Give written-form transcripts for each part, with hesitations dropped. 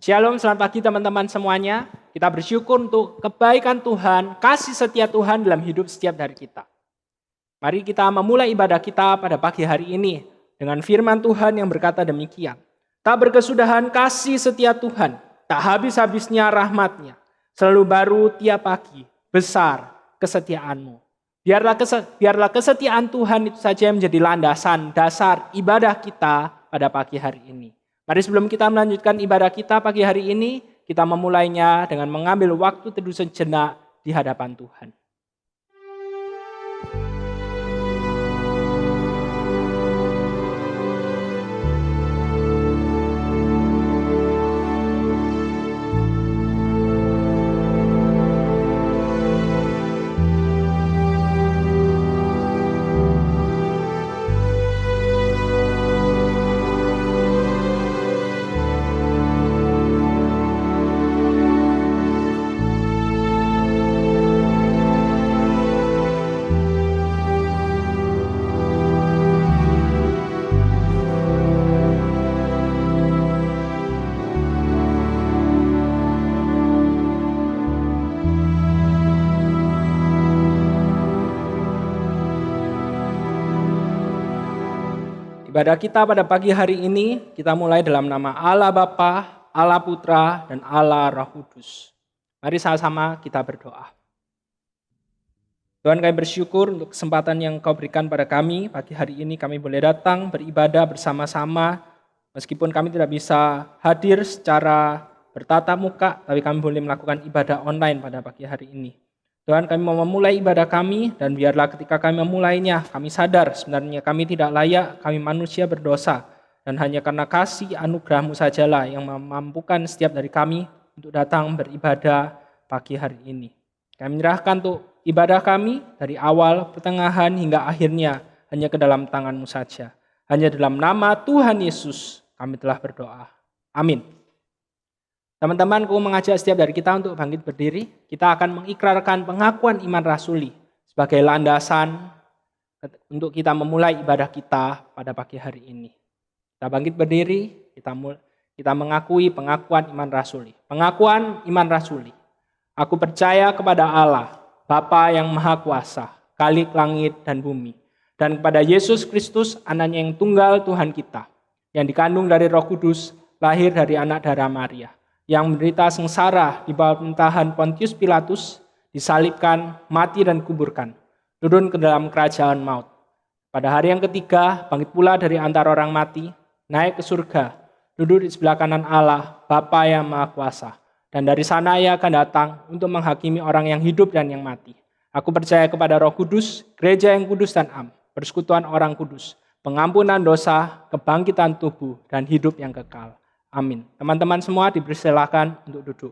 Shalom, selamat pagi teman-teman semuanya. Kita bersyukur untuk kebaikan Tuhan, kasih setia Tuhan dalam hidup setiap dari kita. Mari kita memulai ibadah kita pada pagi hari ini dengan firman Tuhan yang berkata demikian. Tak berkesudahan kasih setia Tuhan, tak habis-habisnya rahmat-Nya. Selalu baru tiap pagi, besar kesetiaanmu. Biarlah kesetiaan Tuhan itu saja yang menjadi landasan dasar ibadah kita pada pagi hari ini. Mari sebelum kita melanjutkan ibadah kita pagi hari ini, kita memulainya dengan mengambil waktu teduh sejenak di hadapan Tuhan. Ibadah kita pada pagi hari ini, kita mulai dalam nama Allah Bapa, Allah Putra, dan Allah Roh Kudus. Mari sama-sama kita berdoa. Tuhan, kami bersyukur untuk kesempatan yang Kau berikan pada kami. Pagi hari ini kami boleh datang beribadah bersama-sama, meskipun kami tidak bisa hadir secara bertatap muka, tapi kami boleh melakukan ibadah online pada pagi hari ini. Tuhan, kami mau memulai ibadah kami, dan biarlah ketika kami memulainya, kami sadar sebenarnya kami tidak layak, kami manusia berdosa, dan hanya karena kasih anugerah-Mu sajalah yang memampukan setiap dari kami untuk datang beribadah pagi hari ini. Kami menyerahkan untuk ibadah kami dari awal, pertengahan, hingga akhirnya hanya ke dalam tangan-Mu saja. Hanya dalam nama Tuhan Yesus kami telah berdoa. Amin. Teman-teman, aku mengajak setiap dari kita untuk bangkit berdiri. Kita akan mengikrarkan pengakuan iman rasuli sebagai landasan untuk kita memulai ibadah kita pada pagi hari ini. Kita bangkit berdiri, kita mengakui pengakuan iman rasuli. Pengakuan iman rasuli. Aku percaya kepada Allah, Bapa yang Maha Kuasa, Khalik langit dan bumi, dan kepada Yesus Kristus, Anaknya yang tunggal Tuhan kita, yang dikandung dari Roh Kudus, lahir dari anak darah Maria, yang menderita sengsara di bawah pemerintahan Pontius Pilatus, disalibkan, mati dan kuburkan, turun ke dalam kerajaan maut. Pada hari yang ketiga, bangkit pula dari antara orang mati, naik ke surga, duduk di sebelah kanan Allah, Bapa yang Maha Kuasa, dan dari sana Ia akan datang untuk menghakimi orang yang hidup dan yang mati. Aku percaya kepada Roh Kudus, gereja yang kudus dan am, persekutuan orang kudus, pengampunan dosa, kebangkitan tubuh, dan hidup yang kekal. Amin. Teman-teman semua dipersilakan untuk duduk.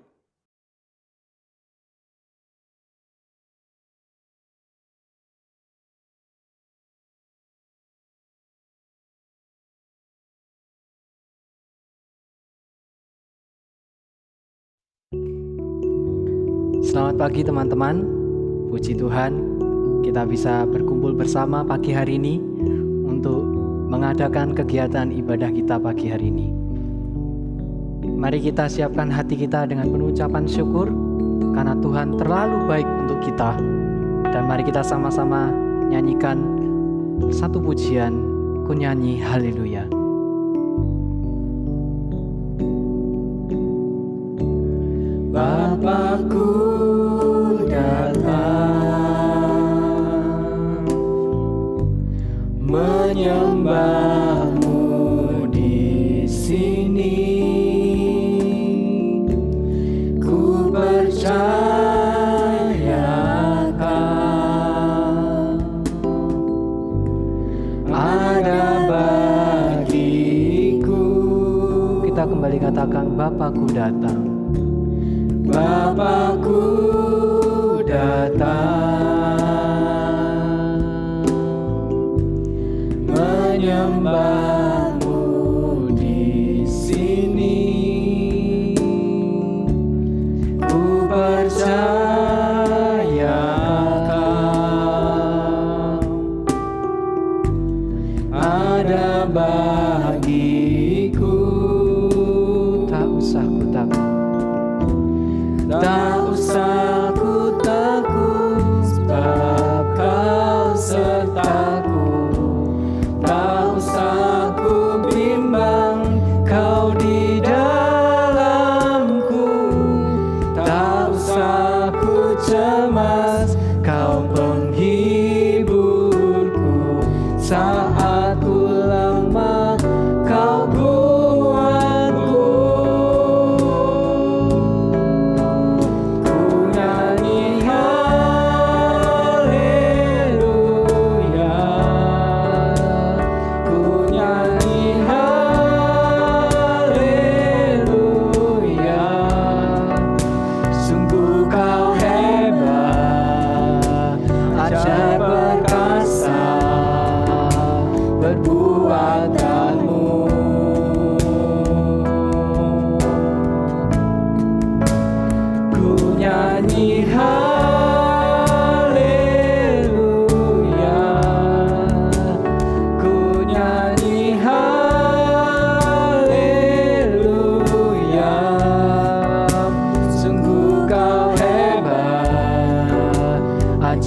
Selamat pagi teman-teman. Puji Tuhan, kita bisa berkumpul bersama pagi hari ini untuk mengadakan kegiatan ibadah kita pagi hari ini. Mari kita siapkan hati kita dengan penuh ucapan syukur karena Tuhan terlalu baik untuk kita. Dan mari kita sama-sama nyanyikan satu pujian, ku nyanyi haleluya. Bapakku datang menyembah-Mu di sini. Ku percayakan ada bagiku. Kita kembali katakan Bapakku datang. Bapakku datang menyembah-Mu di sini. Ku percayakan ada bagiku. Tak usah ku takut.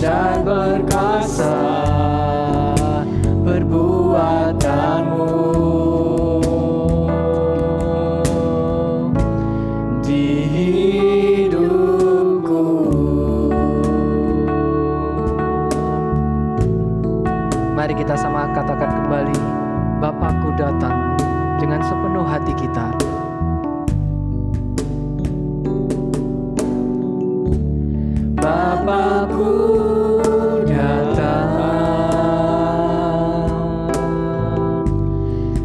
ajaib perkasa perbuatanmu di hidupku. Mari kita sama katakan kembali, Bapakku datang dengan sepenuh hati kita. Bapakku datang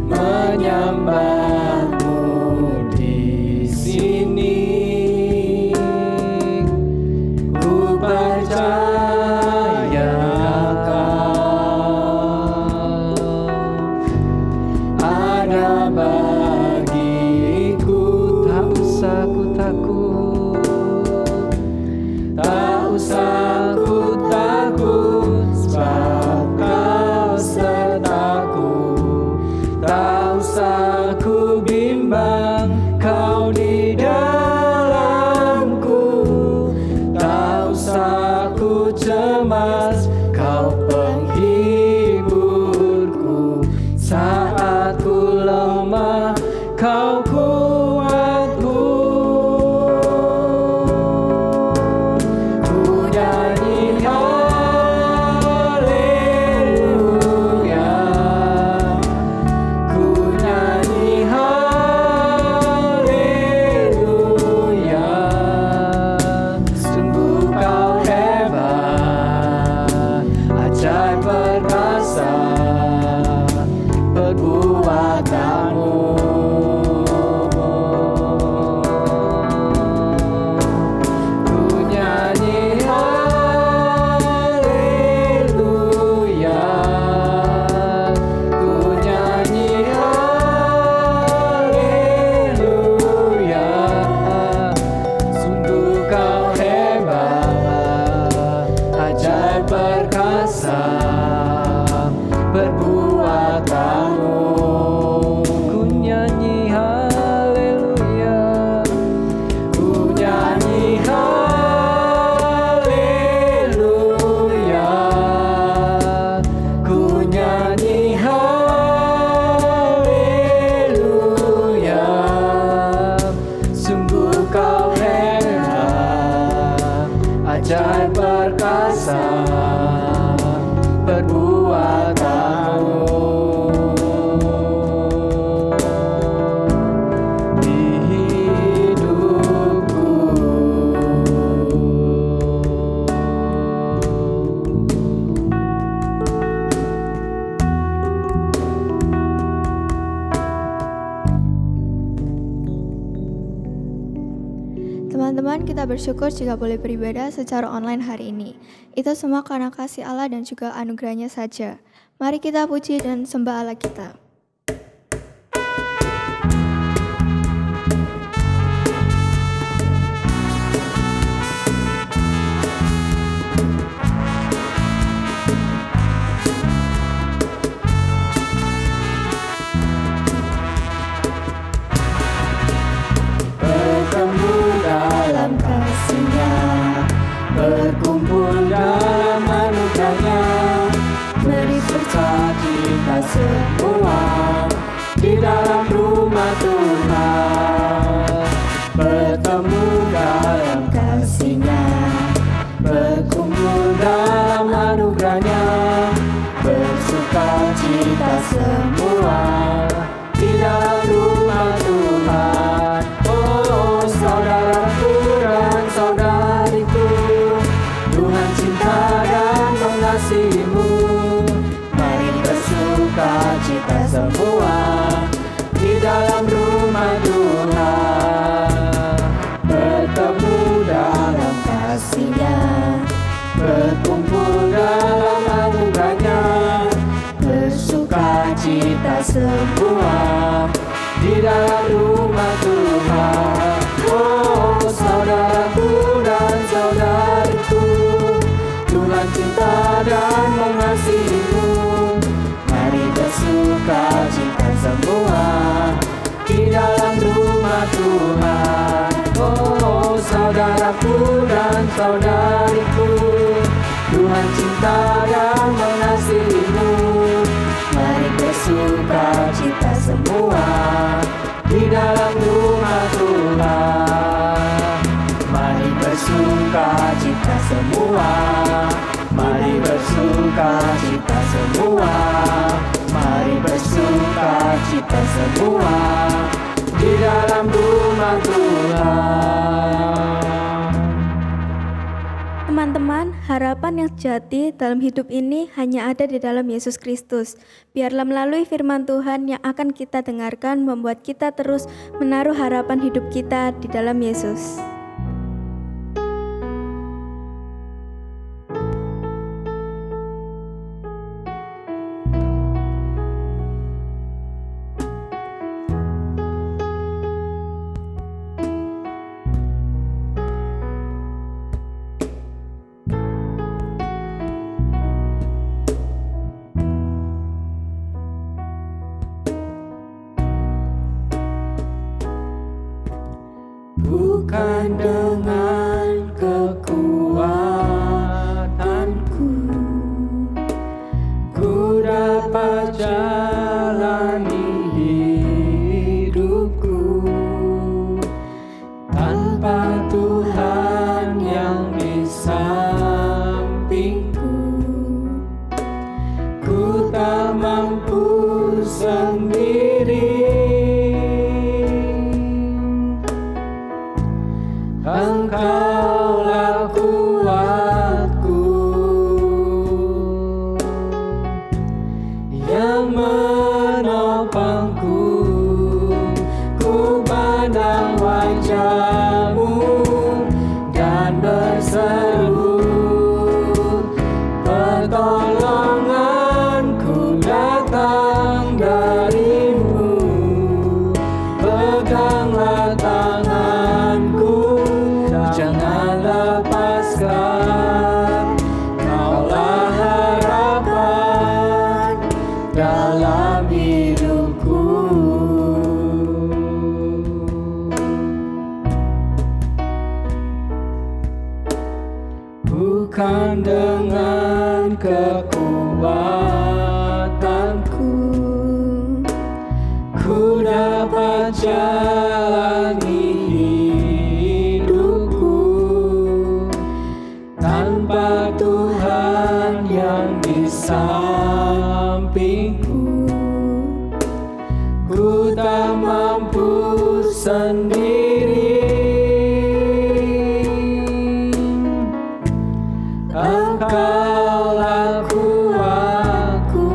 menyembahmu di sini. Ku percaya Kau ada bagiku. Tak usah ku takut, Tak usah ku takut, sebab Kau sertaku. Tak usah ku bimbang, Kau di dalamku. Tak usah ku cemas, Kau penghiburku. Saat ku lemah, Kau kuatku. Ku nyanyi haleluya, ku nyanyi haleluya. Sungguh Kau hebat, ajaib perkasa perbuatanmu. Ku nyanyi haleluya, ku nyanyi haleluya. Sungguh Kau hebat, ajaib perkasa perbuatanmu. ku nyanyi haleluya. Ku nyanyi haleluya, ku nyanyi haleluya. Sungguh Kau hebat, ajaib perkasa perbuatanmu di hidupku. Teman-teman, kita bersyukur jika boleh beribadah secara online hari ini. Itu semua karena kasih Allah dan juga anugerahnya saja. Mari kita puji dan sembah Allah kita. Bertemu dalam kasih-Nya, berkumpul dalam anugerah-Nya, beri sukacita semua di dalam rumah Tuhan. Bertemu dalam kasih-Nya, berkumpul dalam anugerah-Nya, bersukacita semua di dalam rumah Tuhan. Oh saudaraku dan saudariku, Tuhan cinta dan mengasihimu. Mari bersukacita semua di dalam rumah Tuhan. Bertemu dalam kasih-Nya, berkumpul dalam anugerah-Nya, bersukacita semua di dalam rumah Tuhan. Oh saudaraku dan saudariku, Tuhan cinta dan mengasihimu. Mari bersukacita semua di dalam rumah Tuhan. Oh saudaraku dan saudariku, Tuhan dengan cinta dan mengasihi-Mu. Mari bersuka cita semua di dalam rumah Tuhan. Mari bersuka cita semua. Mari bersuka cita semua. Mari bersuka cita semua di dalam rumah Tuhan. Teman-teman, harapan yang sejati dalam hidup ini hanya ada di dalam Yesus Kristus. Biarlah melalui firman Tuhan yang akan kita dengarkan membuat kita terus menaruh harapan hidup kita di dalam Yesus. Bukan dengan kekuatanku ku dapat jalani hidupku, tanpa Tuhan yang di sampingku ku tak mampu sendiri. Engkaulah kuatku yang menopangku. Ku pandang wajah-Mu dan berseru, pertolonganku datang dari-Mu. Peganglah tanganku, jangan lepaskan. Kaulah harapan dalam hidupku. Bukan dengan kekuatanku ku dapat jalani hidupku, tanpa Tuhan yang di sampingku ku tak mampu sendiri. Engkaulah kuatku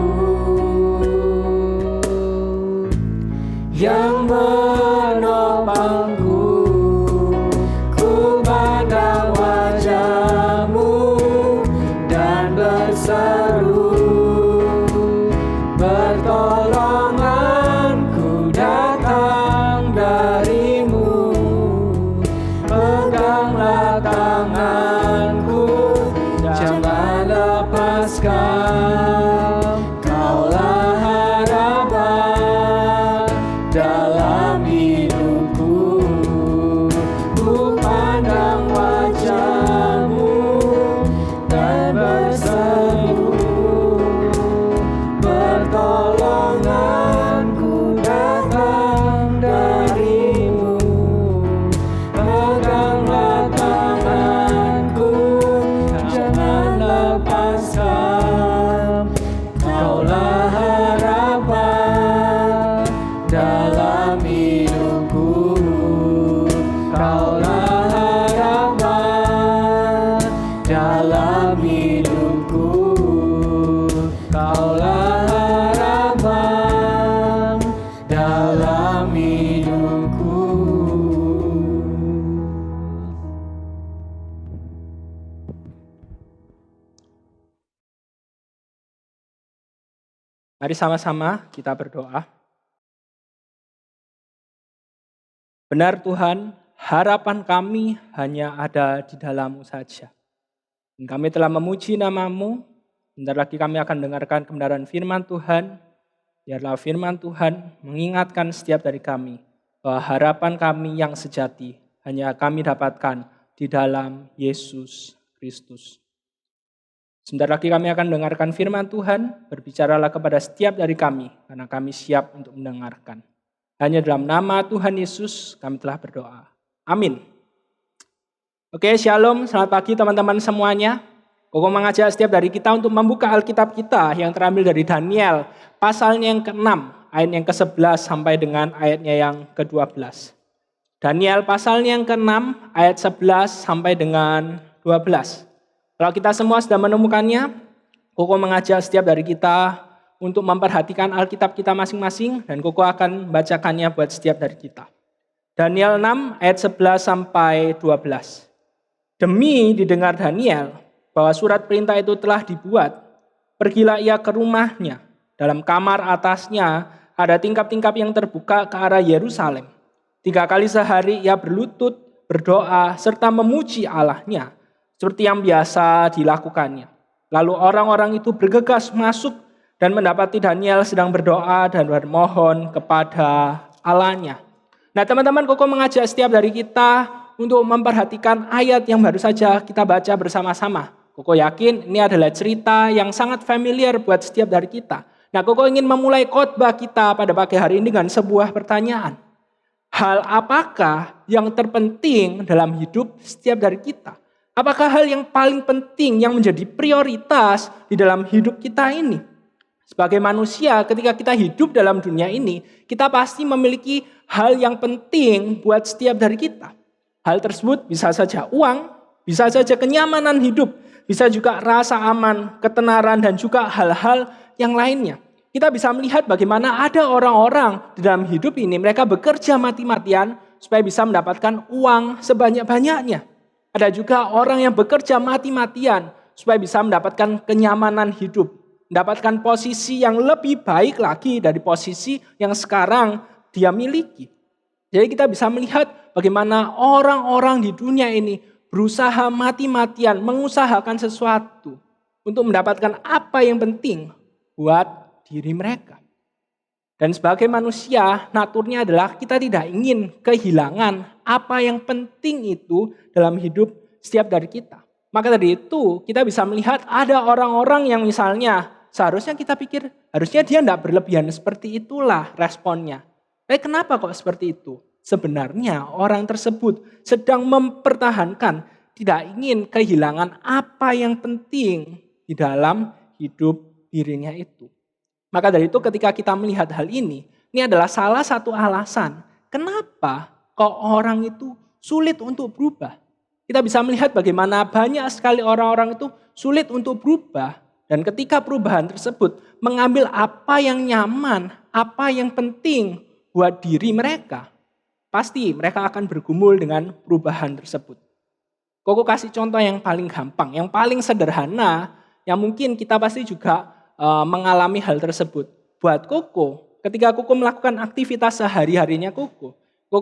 yang menopangku. Ku pandang wajah-Mu dan berseru, pertolonganku datang dari-Mu. Peganglah tanganku, jangan lepaskan. Kaulah harapan dalam hidupku. Ku pandang wajah-Mu dan berseru, pertolonganku datang dari-Mu. Peganglah tanganku, jangan lepaskan. Kaulah harapan dalam hidupku. Kaulah harapan dalam hidupku. Kaulah harapan dalam hidupku. Mari sama-sama kita berdoa. Benar Tuhan, harapan kami hanya ada di dalam-Mu saja. Dan kami telah memuji nama-Mu, bentar lagi kami akan dengarkan kebenaran firman Tuhan. Biarlah firman Tuhan mengingatkan setiap dari kami bahwa harapan kami yang sejati hanya kami dapatkan di dalam Yesus Kristus. Sebentar lagi kami akan mendengarkan firman Tuhan, berbicaralah kepada setiap dari kami, karena kami siap untuk mendengarkan. Hanya dalam nama Tuhan Yesus kami telah berdoa. Amin. Oke, shalom, selamat pagi teman-teman semuanya. Koko mengajak setiap dari kita untuk membuka Alkitab kita yang terambil dari Daniel, pasalnya yang ke-6, ayat yang ke-11 sampai dengan ayatnya yang ke-12. Daniel pasalnya yang ke-6, ayat 11 sampai dengan 12. Kalau kita semua sudah menemukannya, Koko mengajak setiap dari kita untuk memperhatikan Alkitab kita masing-masing dan Koko akan membacakannya buat setiap dari kita. Daniel 6 ayat 11 sampai 12. Demi didengar Daniel bahwa surat perintah itu telah dibuat, pergilah ia ke rumahnya. Dalam kamar atasnya ada tingkap-tingkap yang terbuka ke arah Yerusalem. 3 kali sehari ia berlutut, berdoa, serta memuji Allahnya, seperti yang biasa dilakukannya. Lalu orang-orang itu bergegas masuk dan mendapati Daniel sedang berdoa dan bermohon kepada Allahnya. Nah teman-teman, Koko mengajak setiap dari kita untuk memperhatikan ayat yang baru saja kita baca bersama-sama. Koko yakin ini adalah cerita yang sangat familiar buat setiap dari kita. Nah Koko ingin memulai khotbah kita pada pagi hari ini dengan sebuah pertanyaan. Hal apakah yang terpenting dalam hidup setiap dari kita? Apakah hal yang paling penting yang menjadi prioritas di dalam hidup kita ini? Sebagai manusia, ketika kita hidup dalam dunia ini, kita pasti memiliki hal yang penting buat setiap dari kita. Hal tersebut bisa saja uang, bisa saja kenyamanan hidup, bisa juga rasa aman, ketenaran, dan juga hal-hal yang lainnya. Kita bisa melihat bagaimana ada orang-orang di dalam hidup ini, mereka bekerja mati-matian supaya bisa mendapatkan uang sebanyak-banyaknya. Ada juga orang yang bekerja mati-matian supaya bisa mendapatkan kenyamanan hidup, mendapatkan posisi yang lebih baik lagi dari posisi yang sekarang dia miliki. Jadi kita bisa melihat bagaimana orang-orang di dunia ini berusaha mati-matian mengusahakan sesuatu untuk mendapatkan apa yang penting buat diri mereka. Dan sebagai manusia, naturnya adalah kita tidak ingin kehilangan apa yang penting itu dalam hidup setiap dari kita. Maka dari itu kita bisa melihat ada orang-orang yang misalnya seharusnya kita pikir harusnya dia tidak berlebihan seperti itulah responnya. Tapi kenapa kok seperti itu? Sebenarnya orang tersebut sedang mempertahankan, tidak ingin kehilangan apa yang penting di dalam hidup dirinya itu. Maka dari itu ketika kita melihat hal ini adalah salah satu alasan kenapa kok orang itu sulit untuk berubah. Kita bisa melihat bagaimana banyak sekali orang-orang itu sulit untuk berubah. Dan ketika perubahan tersebut mengambil apa yang nyaman, apa yang penting buat diri mereka, pasti mereka akan bergumul dengan perubahan tersebut. Koko kasih contoh yang paling gampang, yang paling sederhana, yang mungkin kita pasti juga mengalami hal tersebut. Buat Koko, ketika Koko melakukan aktivitas sehari-harinya Koko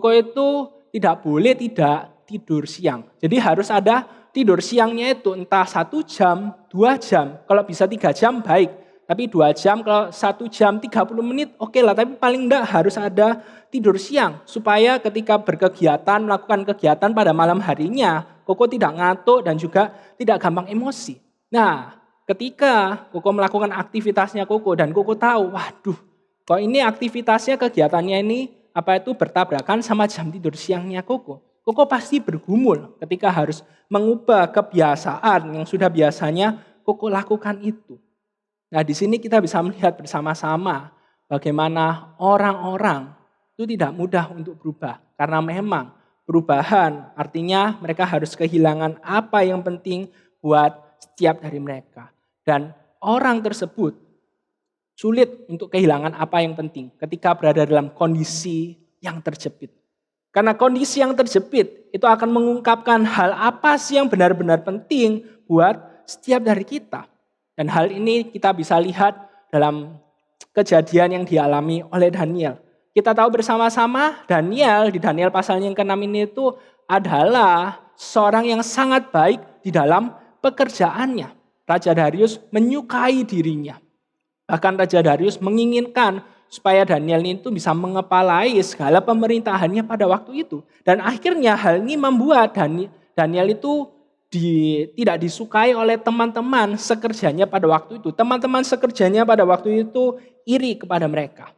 itu tidak boleh tidak tidur siang. Jadi harus ada tidur siangnya itu entah 1 jam, 2 jam. Kalau bisa 3 jam baik. Tapi 2 jam, kalau 1 jam 30 menit oke lah. Tapi paling enggak harus ada tidur siang. Supaya ketika berkegiatan, melakukan kegiatan pada malam harinya, Koko tidak ngantuk dan juga tidak gampang emosi. Nah, ketika Koko melakukan aktivitasnya Koko dan Koko tahu, waduh, kok ini aktivitasnya, kegiatannya ini bertabrakan sama jam tidur siangnya Koko. Koko pasti bergumul ketika harus mengubah kebiasaan yang sudah biasanya Koko lakukan itu. Nah, di sini kita bisa melihat bersama-sama bagaimana orang-orang itu tidak mudah untuk berubah. Karena memang perubahan artinya mereka harus kehilangan apa yang penting buat setiap dari mereka. Dan orang tersebut sulit untuk kehilangan apa yang penting ketika berada dalam kondisi yang terjepit. Karena kondisi yang terjepit itu akan mengungkapkan hal apa sih yang benar-benar penting buat setiap dari kita. Dan hal ini kita bisa lihat dalam kejadian yang dialami oleh Daniel. Kita tahu bersama-sama Daniel di Daniel pasal yang ke-6 ini itu adalah seorang yang sangat baik di dalam pekerjaannya. Raja Darius menyukai dirinya. Bahkan Raja Darius menginginkan supaya Daniel itu bisa mengepalai segala pemerintahannya pada waktu itu. Dan akhirnya hal ini membuat Daniel itu tidak disukai oleh teman-teman sekerjanya pada waktu itu. Teman-teman sekerjanya pada waktu itu iri kepada mereka.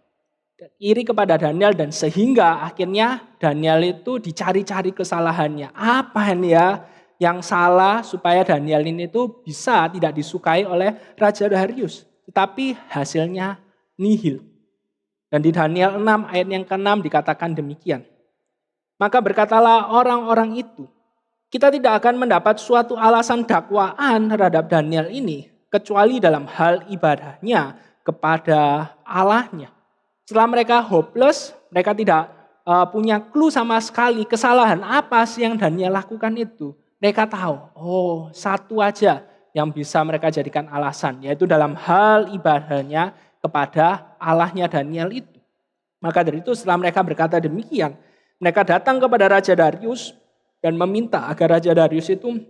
Iri kepada Daniel dan sehingga akhirnya Daniel itu dicari-cari kesalahannya. Apa ini ya yang salah supaya Daniel ini tuh bisa tidak disukai oleh Raja Darius. Tetapi hasilnya nihil. Dan di Daniel 6 ayat yang ke-6 dikatakan demikian. Maka berkatalah orang-orang itu, kita tidak akan mendapat suatu alasan dakwaan terhadap Daniel ini kecuali dalam hal ibadahnya kepada Allahnya. Setelah mereka hopeless, mereka tidak punya clue sama sekali kesalahan apa sih yang Daniel lakukan itu. Mereka tahu, satu aja yang bisa mereka jadikan alasan, yaitu dalam hal ibadahnya kepada Allahnya Daniel itu. Maka dari itu setelah mereka berkata demikian, mereka datang kepada Raja Darius dan meminta agar Raja Darius itu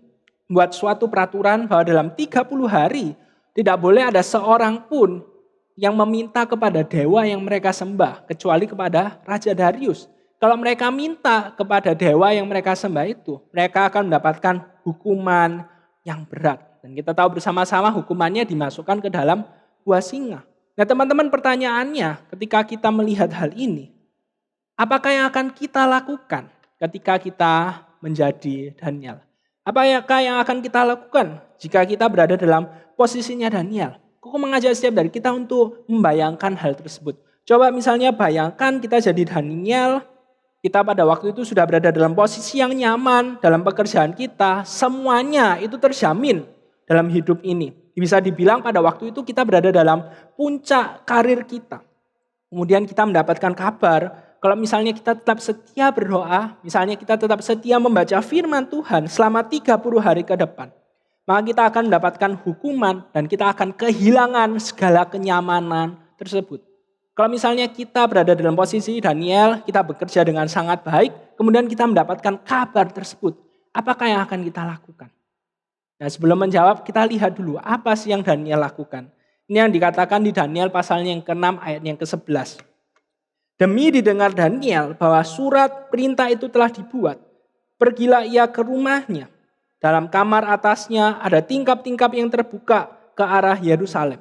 buat suatu peraturan bahwa dalam 30 hari tidak boleh ada seorang pun yang meminta kepada dewa yang mereka sembah kecuali kepada Raja Darius. Kalau mereka minta kepada dewa yang mereka sembah itu, mereka akan mendapatkan hukuman yang berat. Dan kita tahu bersama-sama hukumannya dimasukkan ke dalam gua singa. Nah teman-teman, pertanyaannya ketika kita melihat hal ini, apakah yang akan kita lakukan ketika kita menjadi Daniel? Apakah yang akan kita lakukan jika kita berada dalam posisinya Daniel? Aku mengajak setiap dari kita untuk membayangkan hal tersebut. Coba misalnya bayangkan kita jadi Daniel, kita pada waktu itu sudah berada dalam posisi yang nyaman, dalam pekerjaan kita, semuanya itu terjamin dalam hidup ini. Bisa dibilang pada waktu itu kita berada dalam puncak karir kita. Kemudian kita mendapatkan kabar, kalau misalnya kita tetap setia berdoa, misalnya kita tetap setia membaca firman Tuhan selama 30 hari ke depan, maka kita akan mendapatkan hukuman dan kita akan kehilangan segala kenyamanan tersebut. Kalau misalnya kita berada dalam posisi Daniel, kita bekerja dengan sangat baik, kemudian kita mendapatkan kabar tersebut, apakah yang akan kita lakukan? Nah sebelum menjawab, kita lihat dulu apa sih yang Daniel lakukan. Ini yang dikatakan di Daniel pasalnya yang ke-6 ayat yang ke-11. Demi didengar Daniel bahwa surat perintah itu telah dibuat, pergilah ia ke rumahnya. Dalam kamar atasnya ada tingkap-tingkap yang terbuka ke arah Yerusalem.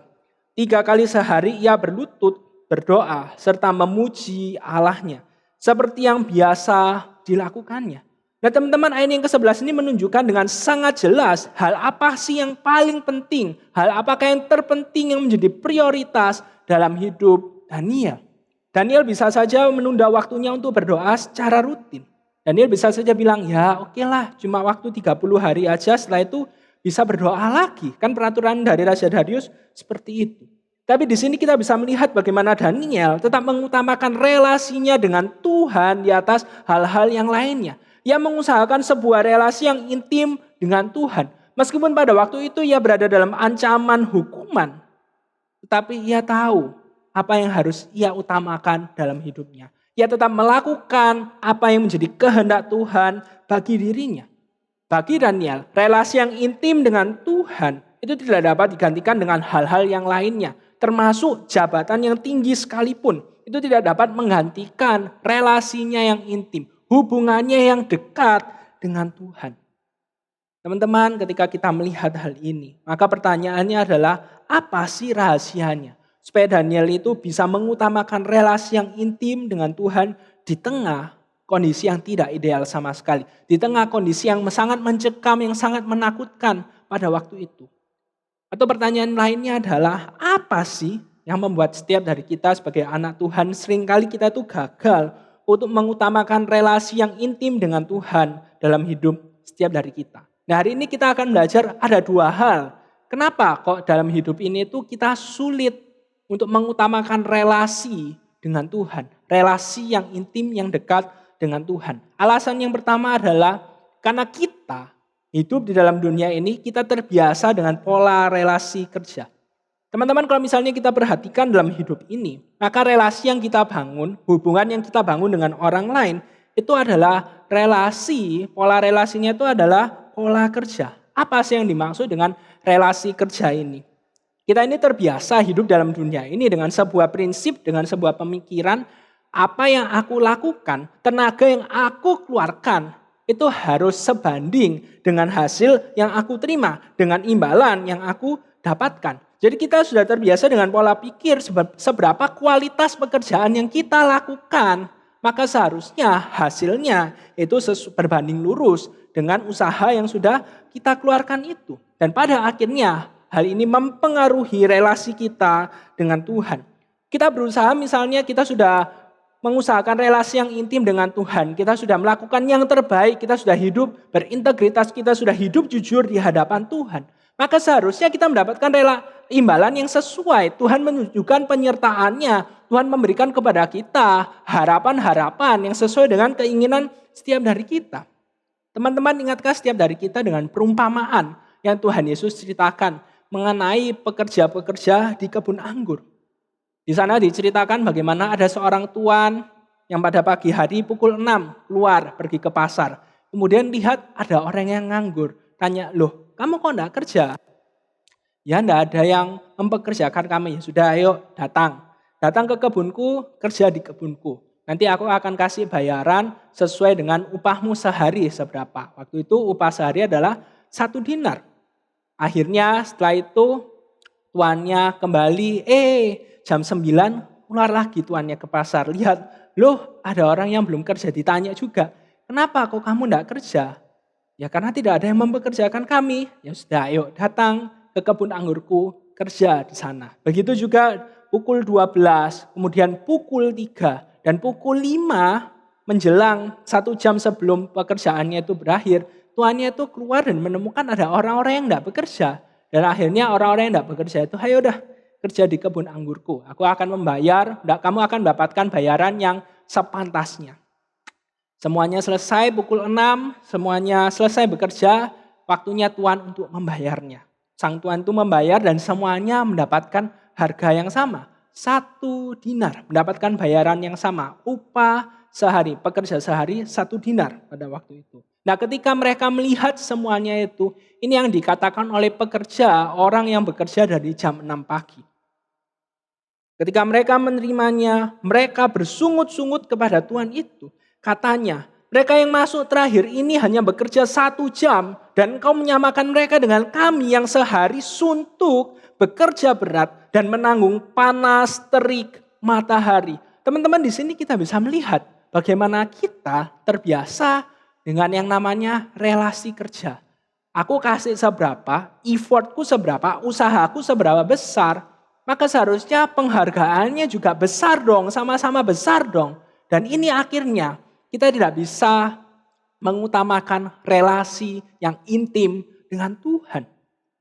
3 kali sehari ia berlutut, berdoa, serta memuji Allahnya. Seperti yang biasa dilakukannya. Nah teman-teman, ayat yang ke-11 ini menunjukkan dengan sangat jelas hal apa sih yang paling penting, hal apakah yang terpenting yang menjadi prioritas dalam hidup Daniel. Daniel bisa saja menunda waktunya untuk berdoa secara rutin. Daniel bisa saja bilang, ya oke lah, cuma waktu 30 hari aja, setelah itu bisa berdoa lagi. Kan peraturan dari Raja Darius seperti itu. Tapi di sini kita bisa melihat bagaimana Daniel tetap mengutamakan relasinya dengan Tuhan di atas hal-hal yang lainnya. Ia mengusahakan sebuah relasi yang intim dengan Tuhan. Meskipun pada waktu itu ia berada dalam ancaman hukuman. Tetapi ia tahu apa yang harus ia utamakan dalam hidupnya. Ia tetap melakukan apa yang menjadi kehendak Tuhan bagi dirinya. Bagi Daniel, relasi yang intim dengan Tuhan itu tidak dapat digantikan dengan hal-hal yang lainnya. Termasuk jabatan yang tinggi sekalipun. Itu tidak dapat menggantikan relasinya yang intim. Hubungannya yang dekat dengan Tuhan. Teman-teman, ketika kita melihat hal ini, maka pertanyaannya adalah apa sih rahasianya? Supaya Daniel itu bisa mengutamakan relasi yang intim dengan Tuhan di tengah kondisi yang tidak ideal sama sekali. Di tengah kondisi yang sangat mencekam, yang sangat menakutkan pada waktu itu. Atau pertanyaan lainnya adalah apa sih yang membuat setiap dari kita sebagai anak Tuhan seringkali kita itu gagal untuk mengutamakan relasi yang intim dengan Tuhan dalam hidup setiap dari kita. Nah hari ini kita akan belajar ada 2 hal. Kenapa kok dalam hidup ini itu kita sulit untuk mengutamakan relasi dengan Tuhan. Relasi yang intim, yang dekat dengan Tuhan. Alasan yang pertama adalah karena kita hidup di dalam dunia ini, kita terbiasa dengan pola relasi kerja. Teman-teman, kalau misalnya kita perhatikan dalam hidup ini, maka relasi yang kita bangun, hubungan yang kita bangun dengan orang lain, itu adalah relasi, pola relasinya itu adalah pola kerja. Apa sih yang dimaksud dengan relasi kerja ini? Kita ini terbiasa hidup dalam dunia ini dengan sebuah prinsip, dengan sebuah pemikiran, apa yang aku lakukan, tenaga yang aku keluarkan, itu harus sebanding dengan hasil yang aku terima, dengan imbalan yang aku dapatkan. Jadi kita sudah terbiasa dengan pola pikir seberapa kualitas pekerjaan yang kita lakukan, maka seharusnya hasilnya itu berbanding lurus dengan usaha yang sudah kita keluarkan itu. Dan pada akhirnya hal ini mempengaruhi relasi kita dengan Tuhan. Kita berusaha misalnya kita sudah mengusahakan relasi yang intim dengan Tuhan. Kita sudah melakukan yang terbaik, kita sudah hidup berintegritas, kita sudah hidup jujur di hadapan Tuhan. Maka seharusnya kita mendapatkan imbalan yang sesuai. Tuhan menunjukkan penyertaannya. Tuhan memberikan kepada kita harapan-harapan yang sesuai dengan keinginan setiap dari kita. Teman-teman, ingatkah setiap dari kita dengan perumpamaan yang Tuhan Yesus ceritakan mengenai pekerja-pekerja di kebun anggur. Di sana diceritakan bagaimana ada seorang tuan yang pada pagi hari pukul 6 keluar pergi ke pasar. Kemudian lihat ada orang yang nganggur. Tanya, loh kamu kok enggak kerja? Ya enggak ada yang mempekerjakan kami. Ya sudah ayo datang. Datang ke kebunku, kerja di kebunku. Nanti aku akan kasih bayaran sesuai dengan upahmu sehari seberapa. Waktu itu upah sehari adalah 1 dinar. Akhirnya setelah itu tuannya kembali, jam 9 keluar lagi tuannya ke pasar. Lihat, loh ada orang yang belum kerja, ditanya juga. Kenapa kok kamu enggak kerja? Ya karena tidak ada yang mempekerjakan kami. Ya sudah ayo datang ke kebun anggurku, kerja di sana. Begitu juga pukul 12, kemudian pukul 3 dan pukul 5 menjelang 1 jam sebelum pekerjaannya itu berakhir. Tuannya itu keluar dan menemukan ada orang-orang yang enggak bekerja. Dan akhirnya orang-orang yang enggak bekerja itu, ayo dah kerja di kebun anggurku. Aku akan membayar, kamu akan mendapatkan bayaran yang sepantasnya. Semuanya selesai pukul 6, semuanya selesai bekerja, waktunya tuan untuk membayarnya. Sang tuan itu membayar dan semuanya mendapatkan harga yang sama. 1 dinar, mendapatkan bayaran yang sama. Upah sehari, pekerja sehari 1 dinar pada waktu itu. Nah ketika mereka melihat semuanya itu, ini yang dikatakan oleh pekerja, orang yang bekerja dari jam 6 pagi. Ketika mereka menerimanya, mereka bersungut-sungut kepada Tuhan itu. Katanya, mereka yang masuk terakhir ini hanya bekerja 1 jam. Dan engkau menyamakan mereka dengan kami yang sehari suntuk, bekerja berat, dan menanggung panas terik matahari. Teman-teman, di sini kita bisa melihat bagaimana kita terbiasa dengan yang namanya relasi kerja. Aku kasih seberapa, effortku seberapa, usahaku seberapa besar, maka seharusnya penghargaannya juga besar dong, sama-sama besar dong. Dan ini akhirnya kita tidak bisa mengutamakan relasi yang intim dengan Tuhan.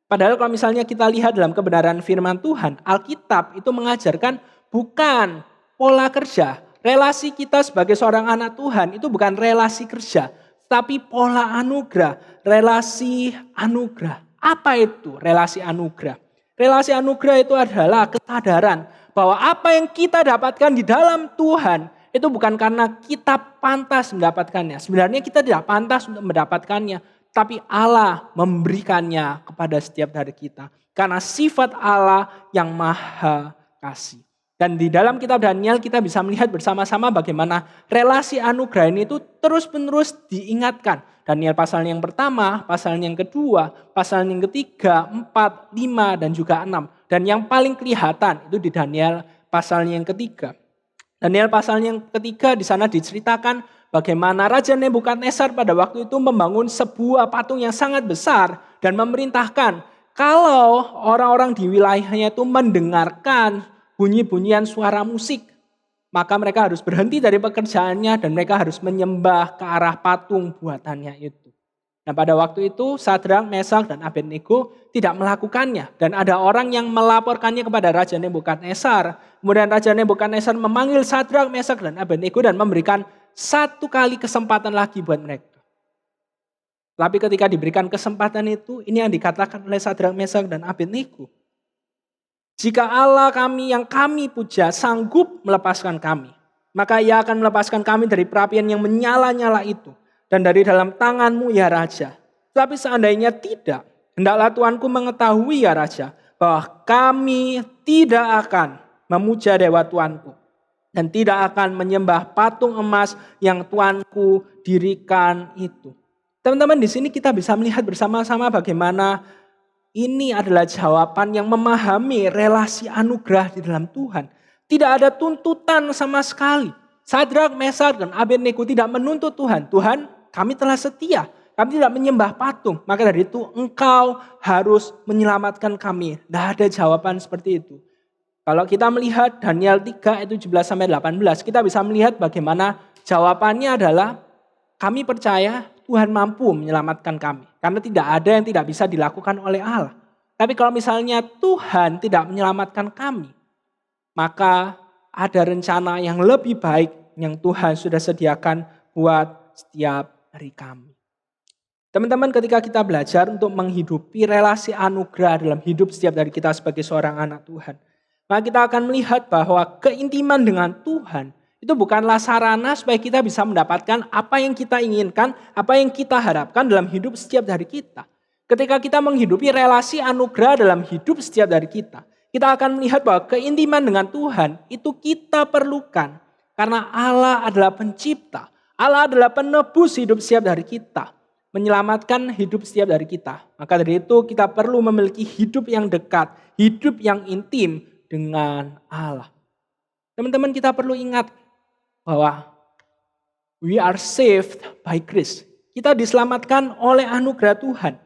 Padahal kalau misalnya kita lihat dalam kebenaran firman Tuhan, Alkitab itu mengajarkan bukan pola kerja. Relasi kita sebagai seorang anak Tuhan itu bukan relasi kerja, tapi pola anugerah, relasi anugerah. Apa itu relasi anugerah? Relasi anugerah itu adalah kesadaran bahwa apa yang kita dapatkan di dalam Tuhan itu bukan karena kita pantas mendapatkannya. Sebenarnya kita tidak pantas untuk mendapatkannya, tapi Allah memberikannya kepada setiap dari kita. Karena sifat Allah yang maha kasih. Dan di dalam kitab Daniel kita bisa melihat bersama-sama bagaimana relasi anugerah ini itu terus-menerus diingatkan. Daniel pasal yang pertama, pasal yang kedua, pasal yang ketiga, 4, 5, dan juga 6. Dan yang paling kelihatan itu di Daniel pasal yang ketiga. Daniel pasal yang ketiga di sana diceritakan bagaimana Raja Nebukadnezar pada waktu itu membangun sebuah patung yang sangat besar dan memerintahkan kalau orang-orang di wilayahnya itu mendengarkan bunyi-bunyian suara musik, maka mereka harus berhenti dari pekerjaannya dan mereka harus menyembah ke arah patung buatannya itu. Nah pada waktu itu Sadrak, Mesak, dan Abednego tidak melakukannya. Dan ada orang yang melaporkannya kepada Raja Nebukadnezar. Kemudian Raja Nebukadnezar memanggil Sadrak, Mesak, dan Abednego dan memberikan 1 kali kesempatan lagi buat mereka. Tapi ketika diberikan kesempatan itu, ini yang dikatakan oleh Sadrak, Mesak, dan Abednego. Jika Allah kami yang kami puja sanggup melepaskan kami, maka ia akan melepaskan kami dari perapian yang menyala-nyala itu dan dari dalam tanganmu ya Raja. Tapi seandainya tidak, hendaklah Tuanku mengetahui ya Raja, bahwa kami tidak akan memuja dewa Tuanku. dan tidak akan menyembah patung emas yang Tuanku dirikan itu. Teman-teman, di sini kita bisa melihat bersama-sama bagaimana ini adalah jawaban yang memahami relasi anugerah di dalam Tuhan. Tidak ada tuntutan sama sekali. Sadrak, Mesak, dan Abednego tidak menuntut Tuhan. Tuhan, kami telah setia. Kami tidak menyembah patung. Maka dari itu engkau harus menyelamatkan kami. Tidak ada jawaban seperti itu. Kalau kita melihat Daniel 3 ayat 17-18. Kita bisa melihat bagaimana jawabannya adalah kami percaya Tuhan mampu menyelamatkan kami. Karena tidak ada yang tidak bisa dilakukan oleh Allah. Tapi kalau misalnya Tuhan tidak menyelamatkan kami, maka ada rencana yang lebih baik yang Tuhan sudah sediakan buat setiap dari kami. Teman-teman, ketika kita belajar untuk menghidupi relasi anugerah dalam hidup setiap dari kita sebagai seorang anak Tuhan, maka kita akan melihat bahwa keintiman dengan Tuhan itu bukanlah sarana supaya kita bisa mendapatkan apa yang kita inginkan, apa yang kita harapkan dalam hidup setiap dari kita. Ketika kita menghidupi relasi anugerah dalam hidup setiap dari kita akan melihat bahwa keintiman dengan Tuhan itu kita perlukan. Karena Allah adalah pencipta, Allah adalah penebus hidup setiap dari kita. Menyelamatkan hidup setiap dari kita. Maka dari itu kita perlu memiliki hidup yang dekat, hidup yang intim dengan Allah. Teman-teman, kita perlu ingat bahwa we are saved by grace. Kita diselamatkan oleh anugerah Tuhan.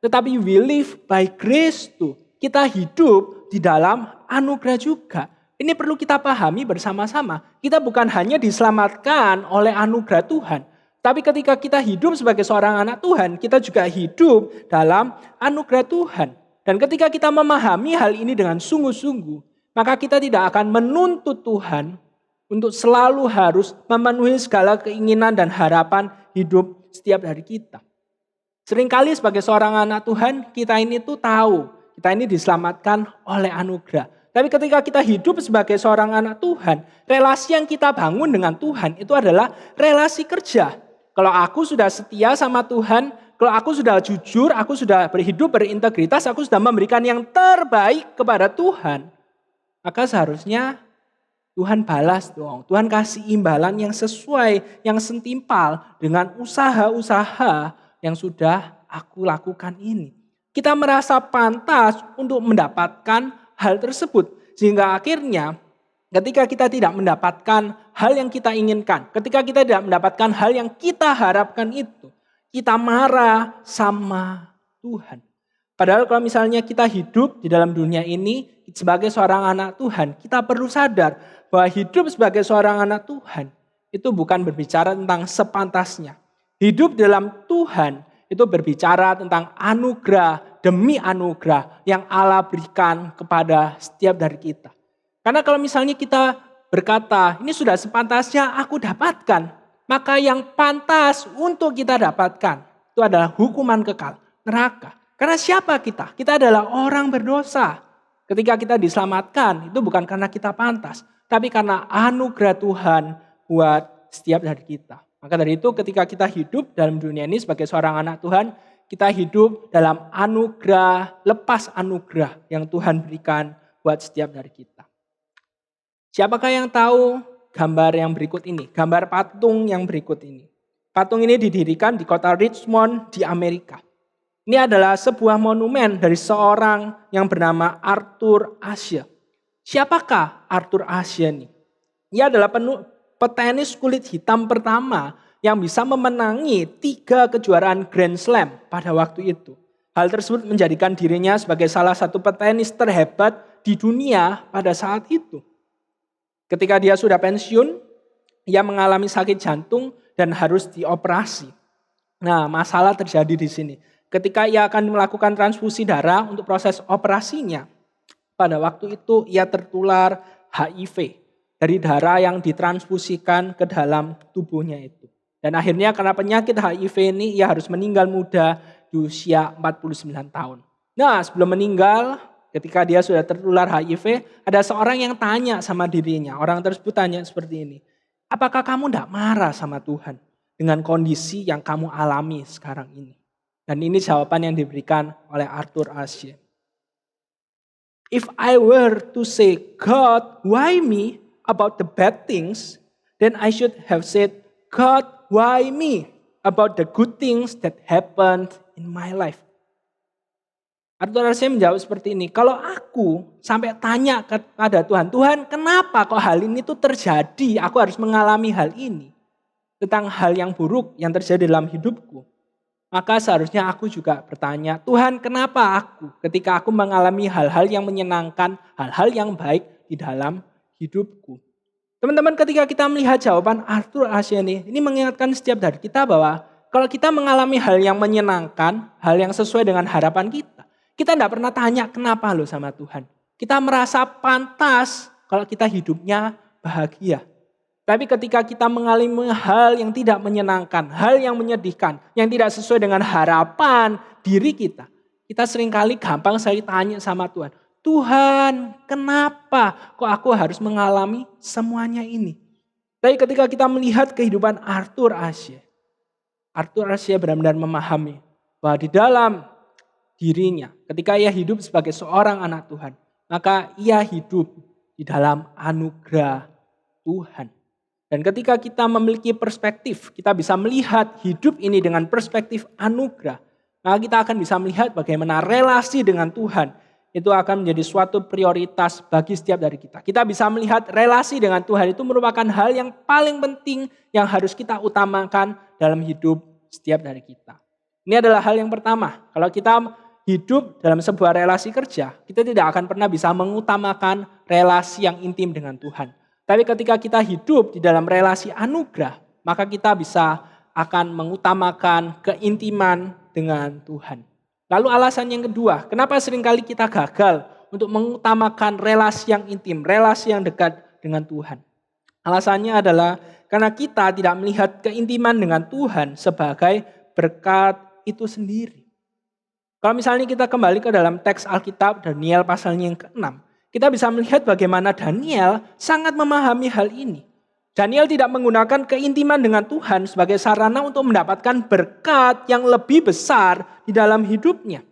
Tetapi we live by grace too. Kita hidup di dalam anugerah juga. Ini perlu kita pahami bersama-sama. Kita bukan hanya diselamatkan oleh anugerah Tuhan. Tapi ketika kita hidup sebagai seorang anak Tuhan, kita juga hidup dalam anugerah Tuhan. Dan ketika kita memahami hal ini dengan sungguh-sungguh, maka kita tidak akan menuntut Tuhan untuk selalu harus memenuhi segala keinginan dan harapan hidup setiap dari kita. Seringkali sebagai seorang anak Tuhan, kita ini tuh tahu, kita ini diselamatkan oleh anugerah. Tapi ketika kita hidup sebagai seorang anak Tuhan, relasi yang kita bangun dengan Tuhan itu adalah relasi kerja. Kalau aku sudah setia sama Tuhan, kalau aku sudah jujur, aku sudah berhidup berintegritas, aku sudah memberikan yang terbaik kepada Tuhan, maka seharusnya Tuhan balas dong. Tuhan kasih imbalan yang sesuai, yang setimpal dengan usaha-usaha yang sudah aku lakukan ini. Kita merasa pantas untuk mendapatkan hal tersebut. Sehingga akhirnya ketika kita tidak mendapatkan hal yang kita inginkan, ketika kita tidak mendapatkan hal yang kita harapkan itu, kita marah sama Tuhan. Padahal kalau misalnya kita hidup di dalam dunia ini sebagai seorang anak Tuhan, kita perlu sadar bahwa hidup sebagai seorang anak Tuhan itu bukan berbicara tentang sepantasnya. Hidup dalam Tuhan itu berbicara tentang anugerah demi anugerah yang Allah berikan kepada setiap dari kita. Karena kalau misalnya kita berkata, ini sudah sepantasnya aku dapatkan, maka yang pantas untuk kita dapatkan itu adalah hukuman kekal, neraka. Karena siapa kita? Kita adalah orang berdosa. Ketika kita diselamatkan, itu bukan karena kita pantas, tapi karena anugerah Tuhan buat setiap dari kita. Maka dari itu ketika kita hidup dalam dunia ini sebagai seorang anak Tuhan, kita hidup dalam anugerah, lepas anugerah yang Tuhan berikan buat setiap dari kita. Siapakah yang tahu gambar yang berikut ini? Gambar patung yang berikut ini. Patung ini didirikan di kota Richmond di Amerika. Ini adalah sebuah monumen dari seorang yang bernama Arthur Ashe. Siapakah Arthur Ashe ini? Ia adalah petenis kulit hitam pertama yang bisa memenangi 3 kejuaraan Grand Slam pada waktu itu. Hal tersebut menjadikan dirinya sebagai salah satu petenis terhebat di dunia pada saat itu. Ketika dia sudah pensiun, ia mengalami sakit jantung dan harus dioperasi. Nah, masalah terjadi di sini. Ketika ia akan melakukan transfusi darah untuk proses operasinya, pada waktu itu ia tertular HIV dari darah yang ditransfusikan ke dalam tubuhnya itu. Dan akhirnya karena penyakit HIV ini ia harus meninggal muda di usia 49 tahun. Nah, sebelum meninggal, ketika dia sudah tertular HIV, ada seorang yang tanya sama dirinya. Orang tersebut tanya seperti ini, apakah kamu tidak marah sama Tuhan dengan kondisi yang kamu alami sekarang ini? Dan ini jawaban yang diberikan oleh Arthur Ashe. If I were to say, God, why me? about the bad things, then I should have said, God, why me? About the good things that happened in my life. Arthur Asyeh menjawab seperti ini, kalau aku sampai tanya kepada Tuhan, Tuhan kenapa kok hal ini tuh terjadi, aku harus mengalami hal ini. Tentang hal yang buruk yang terjadi dalam hidupku. Maka seharusnya aku juga bertanya, Tuhan kenapa aku ketika aku mengalami hal-hal yang menyenangkan, hal-hal yang baik di dalam hidupku. Teman-teman, ketika kita melihat jawaban Arthur Asyeh ini mengingatkan setiap dari kita bahwa kalau kita mengalami hal yang menyenangkan, hal yang sesuai dengan harapan kita tidak pernah tanya kenapa loh sama Tuhan. Kita merasa pantas kalau kita hidupnya bahagia. Tapi ketika kita mengalami hal yang tidak menyenangkan, hal yang menyedihkan, yang tidak sesuai dengan harapan diri kita seringkali gampang sekali tanya sama Tuhan, Tuhan kenapa kok aku harus mengalami semuanya ini? Tapi ketika kita melihat kehidupan Arthur Asyeh benar-benar memahami bahwa di dalam dirinya, ketika ia hidup sebagai seorang anak Tuhan, maka ia hidup di dalam anugerah Tuhan. Dan ketika kita memiliki perspektif, kita bisa melihat hidup ini dengan perspektif anugerah, maka kita akan bisa melihat bagaimana relasi dengan Tuhan itu akan menjadi suatu prioritas bagi setiap dari kita. Kita bisa melihat relasi dengan Tuhan itu merupakan hal yang paling penting yang harus kita utamakan dalam hidup setiap dari kita. Ini adalah hal yang pertama. Kalau kita hidup dalam sebuah relasi kerja, kita tidak akan pernah bisa mengutamakan relasi yang intim dengan Tuhan. Tapi ketika kita hidup di dalam relasi anugerah, maka kita bisa akan mengutamakan keintiman dengan Tuhan. Lalu alasan yang kedua, kenapa seringkali kita gagal untuk mengutamakan relasi yang intim, relasi yang dekat dengan Tuhan? Alasannya adalah karena kita tidak melihat keintiman dengan Tuhan sebagai berkat itu sendiri. Kalau misalnya kita kembali ke dalam teks Alkitab Daniel pasalnya yang ke-6, kita bisa melihat bagaimana Daniel sangat memahami hal ini. Daniel tidak menggunakan keintiman dengan Tuhan sebagai sarana untuk mendapatkan berkat yang lebih besar di dalam hidupnya.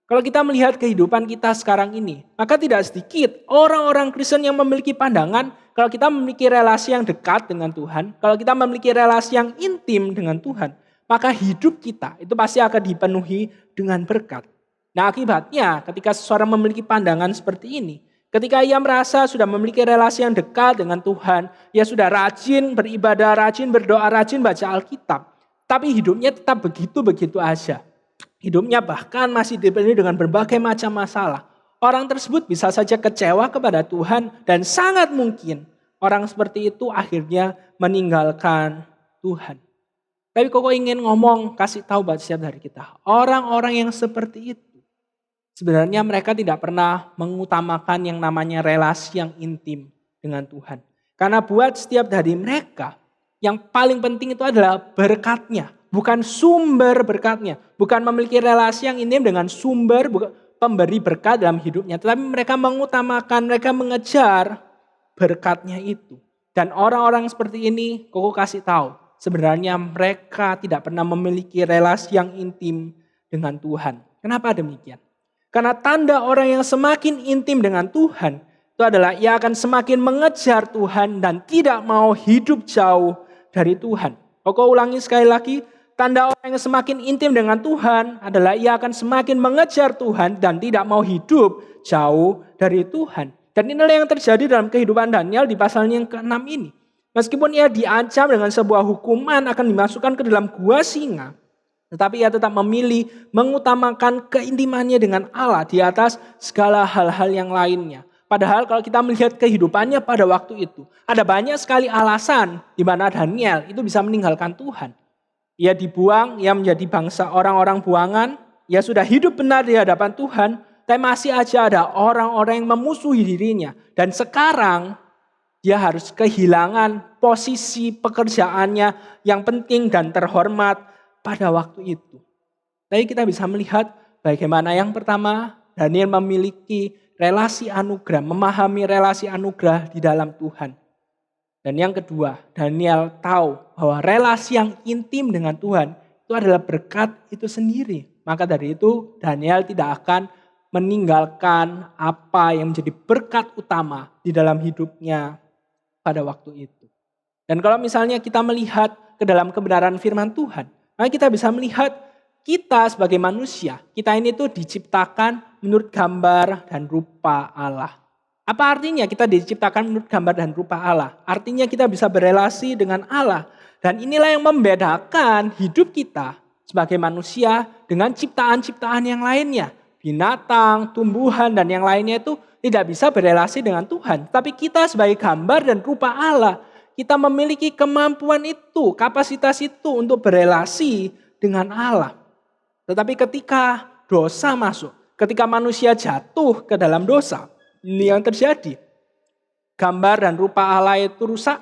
Kalau kita melihat kehidupan kita sekarang ini, maka tidak sedikit orang-orang Kristen yang memiliki pandangan kalau kita memiliki relasi yang dekat dengan Tuhan, kalau kita memiliki relasi yang intim dengan Tuhan, maka hidup kita itu pasti akan dipenuhi dengan berkat. Nah, akibatnya ketika seseorang memiliki pandangan seperti ini, ketika ia merasa sudah memiliki relasi yang dekat dengan Tuhan, ia sudah rajin beribadah, rajin berdoa, rajin baca Alkitab, tapi hidupnya tetap begitu-begitu aja. Hidupnya bahkan masih dipenuhi dengan berbagai macam masalah. Orang tersebut bisa saja kecewa kepada Tuhan dan sangat mungkin orang seperti itu akhirnya meninggalkan Tuhan. Tapi kok ingin ngomong, kasih tahu buat setiap dari kita. Orang-orang yang seperti itu, sebenarnya mereka tidak pernah mengutamakan yang namanya relasi yang intim dengan Tuhan. Karena buat setiap dari mereka, yang paling penting itu adalah berkatnya. Bukan sumber berkatnya. Bukan memiliki relasi yang intim dengan sumber pemberi berkat dalam hidupnya. Tetapi mereka mengutamakan, mereka mengejar berkatnya itu. Dan orang-orang seperti ini, kok kasih tahu. Sebenarnya mereka tidak pernah memiliki relasi yang intim dengan Tuhan. Kenapa demikian? Karena tanda orang yang semakin intim dengan Tuhan itu adalah ia akan semakin mengejar Tuhan dan tidak mau hidup jauh dari Tuhan. Kok ulangi sekali lagi, tanda orang yang semakin intim dengan Tuhan adalah ia akan semakin mengejar Tuhan dan tidak mau hidup jauh dari Tuhan. Dan inilah yang terjadi dalam kehidupan Daniel di pasalnya yang ke-6 ini. Meskipun ia diancam dengan sebuah hukuman akan dimasukkan ke dalam gua singa, tetapi ia tetap memilih mengutamakan keintimannya dengan Allah di atas segala hal-hal yang lainnya. Padahal kalau kita melihat kehidupannya pada waktu itu, ada banyak sekali alasan di mana Daniel itu bisa meninggalkan Tuhan. Ia dibuang, ia menjadi bangsa orang-orang buangan, ia sudah hidup benar di hadapan Tuhan, tapi masih aja ada orang-orang yang memusuhi dirinya. Dan sekarang dia harus kehilangan posisi pekerjaannya yang penting dan terhormat pada waktu itu. Tapi kita bisa melihat bagaimana yang pertama Daniel memiliki relasi anugerah, memahami relasi anugerah di dalam Tuhan. Dan yang kedua, Daniel tahu bahwa relasi yang intim dengan Tuhan itu adalah berkat itu sendiri. Maka dari itu Daniel tidak akan meninggalkan apa yang menjadi berkat utama di dalam hidupnya pada waktu itu. Dan kalau misalnya kita melihat ke dalam kebenaran firman Tuhan, maka kita bisa melihat kita sebagai manusia, kita ini tuh diciptakan menurut gambar dan rupa Allah. Apa artinya kita diciptakan menurut gambar dan rupa Allah? Artinya kita bisa berelasi dengan Allah. Dan inilah yang membedakan hidup kita sebagai manusia dengan ciptaan-ciptaan yang lainnya. Binatang, tumbuhan, dan yang lainnya itu tidak bisa berelasi dengan Tuhan. Tapi kita sebagai gambar dan rupa Allah, kita memiliki kemampuan itu, kapasitas itu untuk berelasi dengan Allah. Tetapi ketika dosa masuk, ketika manusia jatuh ke dalam dosa, ini yang terjadi. Gambar dan rupa Allah itu rusak.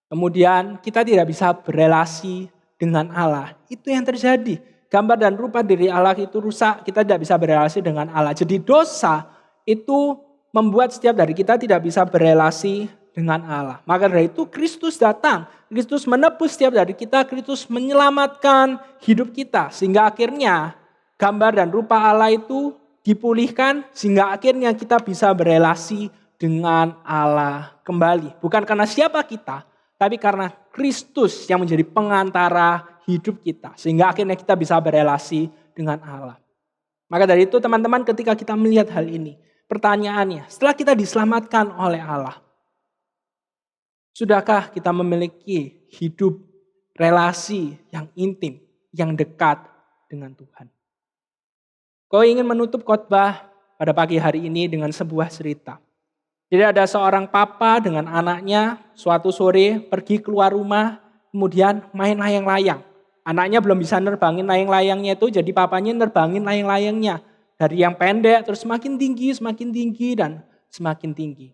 Kemudian kita tidak bisa berelasi dengan Allah. Itu yang terjadi. Gambar dan rupa diri Allah itu rusak, kita tidak bisa berelasi dengan Allah. Jadi dosa itu membuat setiap dari kita tidak bisa berelasi dengan Allah. Maka dari itu Kristus datang. Kristus menebus setiap dari kita, Kristus menyelamatkan hidup kita. Sehingga akhirnya gambar dan rupa Allah itu dipulihkan sehingga akhirnya kita bisa berelasi dengan Allah kembali. Bukan karena siapa kita, tapi karena Kristus yang menjadi pengantara hidup kita. Sehingga akhirnya kita bisa berelasi dengan Allah. Maka dari itu teman-teman, ketika kita melihat hal ini, pertanyaannya, setelah kita diselamatkan oleh Allah, sudahkah kita memiliki hidup relasi yang intim, yang dekat dengan Tuhan? Kau ingin menutup khotbah pada pagi hari ini dengan sebuah cerita. Jadi ada seorang papa dengan anaknya suatu sore pergi keluar rumah, kemudian main layang-layang. Anaknya belum bisa nerbangin layang-layangnya itu, jadi papanya nerbangin layang-layangnya. Dari yang pendek terus semakin tinggi, dan semakin tinggi.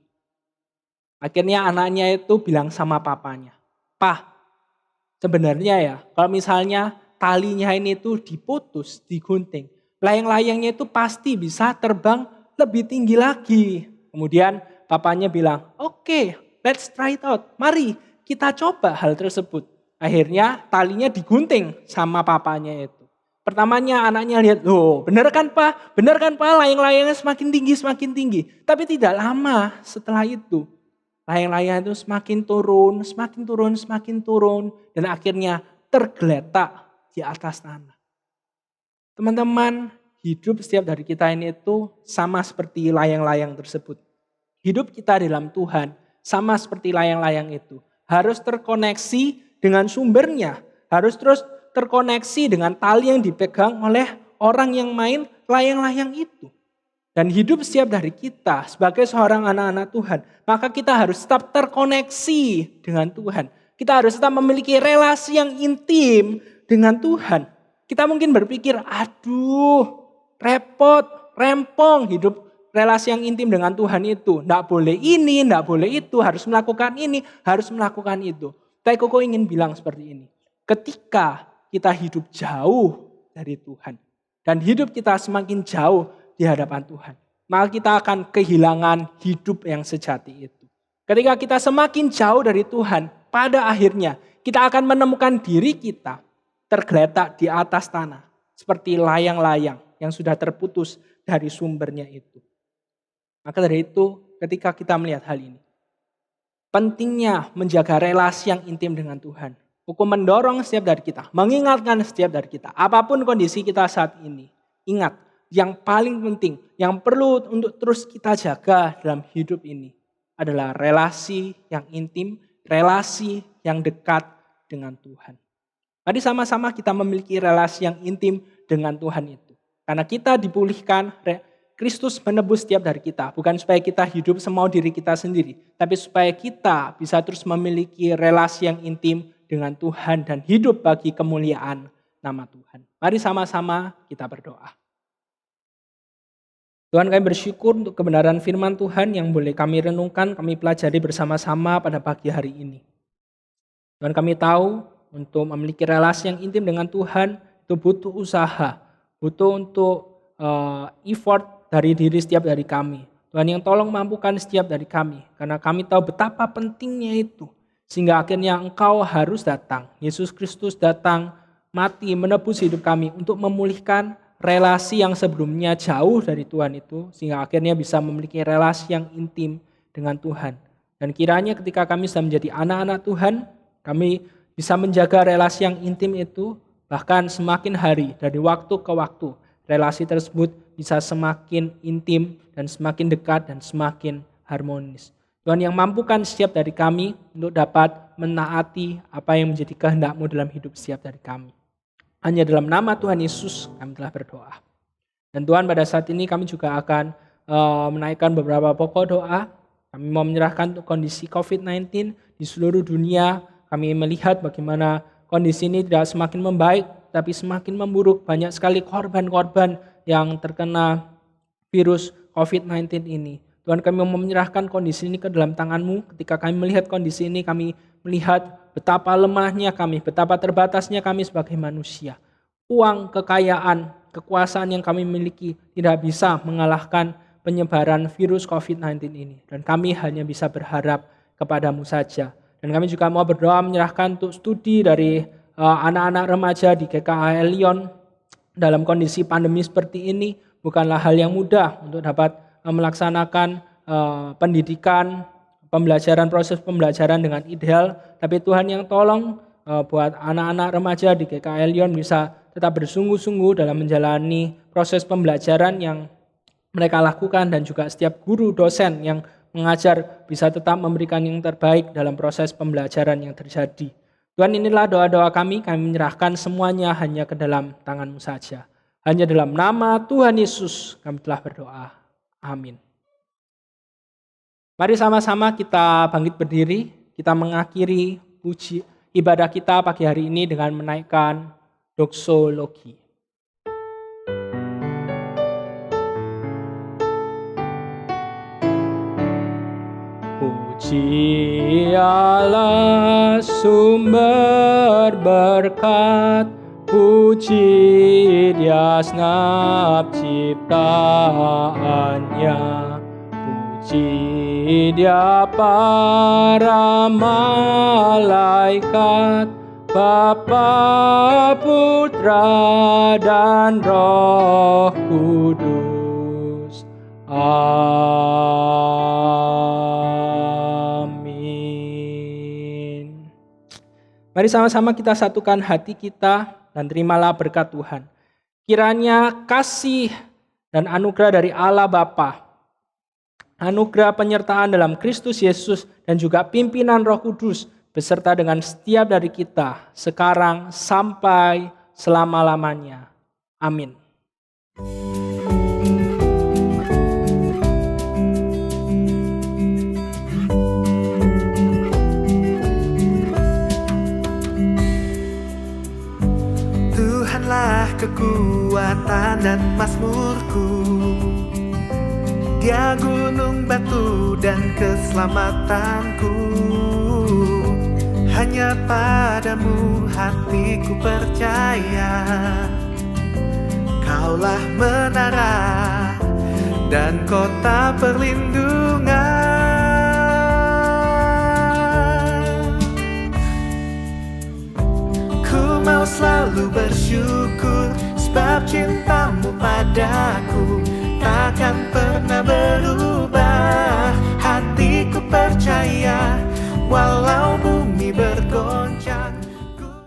Akhirnya anaknya itu bilang sama papanya, "Pak, sebenarnya ya kalau misalnya talinya ini tuh diputus, digunting, layang-layangnya itu pasti bisa terbang lebih tinggi lagi." Kemudian papanya bilang, "Oke, let's try it out. Mari kita coba hal tersebut." Akhirnya talinya digunting sama papanya itu. Pertamanya anaknya lihat, "Loh, bener kan Pak? Bener kan Pak? Layang-layangnya semakin tinggi. Tapi tidak lama setelah itu, layang-layang itu semakin turun, dan akhirnya tergeletak di atas tanah. Teman-teman, hidup setiap dari kita ini itu sama seperti layang-layang tersebut. Hidup kita dalam Tuhan sama seperti layang-layang itu. Harus terkoneksi dengan sumbernya. Harus terus terkoneksi dengan tali yang dipegang oleh orang yang main layang-layang itu. Dan hidup setiap dari kita sebagai seorang anak-anak Tuhan, maka kita harus tetap terkoneksi dengan Tuhan. Kita harus tetap memiliki relasi yang intim dengan Tuhan. Kita mungkin berpikir, aduh repot, rempong hidup relasi yang intim dengan Tuhan itu. Nggak boleh ini, nggak boleh itu, harus melakukan ini, harus melakukan itu. Tapi Koko ingin bilang seperti ini. Ketika kita hidup jauh dari Tuhan, dan hidup kita semakin jauh di hadapan Tuhan, maka kita akan kehilangan hidup yang sejati itu. Ketika kita semakin jauh dari Tuhan, pada akhirnya kita akan menemukan diri kita tergeletak di atas tanah, seperti layang-layang yang sudah terputus dari sumbernya itu. Maka dari itu, ketika kita melihat hal ini, pentingnya menjaga relasi yang intim dengan Tuhan. Hukum mendorong setiap dari kita, mengingatkan setiap dari kita, apapun kondisi kita saat ini. Ingat, yang paling penting, yang perlu untuk terus kita jaga dalam hidup ini adalah relasi yang intim, relasi yang dekat dengan Tuhan. Mari sama-sama kita memiliki relasi yang intim dengan Tuhan itu. Karena kita dipulihkan, Kristus menebus setiap dari kita. Bukan supaya kita hidup semau diri kita sendiri, tapi supaya kita bisa terus memiliki relasi yang intim dengan Tuhan dan hidup bagi kemuliaan nama Tuhan. Mari sama-sama kita berdoa. Tuhan, kami bersyukur untuk kebenaran firman Tuhan yang boleh kami renungkan, kami pelajari bersama-sama pada pagi hari ini. Tuhan, kami tahu untuk memiliki relasi yang intim dengan Tuhan itu butuh usaha, butuh untuk effort dari diri setiap dari kami. Tuhan yang tolong mampukan setiap dari kami, karena kami tahu betapa pentingnya itu. Sehingga akhirnya Engkau harus datang. Yesus Kristus datang, mati, menebus hidup kami untuk memulihkan relasi yang sebelumnya jauh dari Tuhan itu. Sehingga akhirnya bisa memiliki relasi yang intim dengan Tuhan. Dan kiranya ketika kami sudah menjadi anak-anak Tuhan, kami bisa menjaga relasi yang intim itu, bahkan semakin hari dari waktu ke waktu, relasi tersebut bisa semakin intim dan semakin dekat dan semakin harmonis. Tuhan yang mampukan setiap dari kami untuk dapat menaati apa yang menjadi kehendak-Mu dalam hidup setiap dari kami. Hanya dalam nama Tuhan Yesus kami telah berdoa. Dan Tuhan, pada saat ini kami juga akan menaikkan beberapa pokok doa. Kami mau menyerahkan untuk kondisi COVID-19 di seluruh dunia. Kami melihat bagaimana kondisi ini tidak semakin membaik, tapi semakin memburuk. Banyak sekali korban-korban yang terkena virus COVID-19 ini. Tuhan, kami mau menyerahkan kondisi ini ke dalam tangan-Mu. Ketika kami melihat kondisi ini, kami melihat betapa lemahnya kami, betapa terbatasnya kami sebagai manusia. Uang, kekayaan, kekuasaan yang kami miliki tidak bisa mengalahkan penyebaran virus COVID-19 ini. Dan kami hanya bisa berharap kepada-Mu saja. Dan kami juga mau berdoa menyerahkan untuk studi dari anak-anak remaja di GKA Lyon. Dalam kondisi pandemi seperti ini, bukanlah hal yang mudah untuk dapat melaksanakan pendidikan, pembelajaran, proses pembelajaran dengan ideal. Tapi Tuhan yang tolong buat anak-anak remaja di GKA Lyon bisa tetap bersungguh-sungguh dalam menjalani proses pembelajaran yang mereka lakukan, dan juga setiap guru dosen yang mengajar bisa tetap memberikan yang terbaik dalam proses pembelajaran yang terjadi. Tuhan, inilah doa-doa kami menyerahkan semuanya hanya ke dalam tangan-Mu saja. Hanya dalam nama Tuhan Yesus kami telah berdoa. Amin. Mari sama-sama kita bangkit berdiri, kita mengakhiri ibadah kita pagi hari ini dengan menaikkan doksologi. Puji Allah sumber berkat, puji Dia segenap ciptaannya, puji Dia para malaikat, Bapa, Putra, dan Roh Kudus. Amin. Mari sama-sama kita satukan hati kita dan terimalah berkat Tuhan. Kiranya kasih dan anugerah dari Allah Bapa, anugerah penyertaan dalam Kristus Yesus, dan juga pimpinan Roh Kudus beserta dengan setiap dari kita sekarang sampai selama-lamanya. Amin. Tuhanlah kekuatan dan mazmurku, Dia gunung batu dan keselamatanku. Hanya padamu hatiku percaya, Kaulah menara dan kota perlindungan. Ku mau selalu bersyukur sebab cintamu padaku.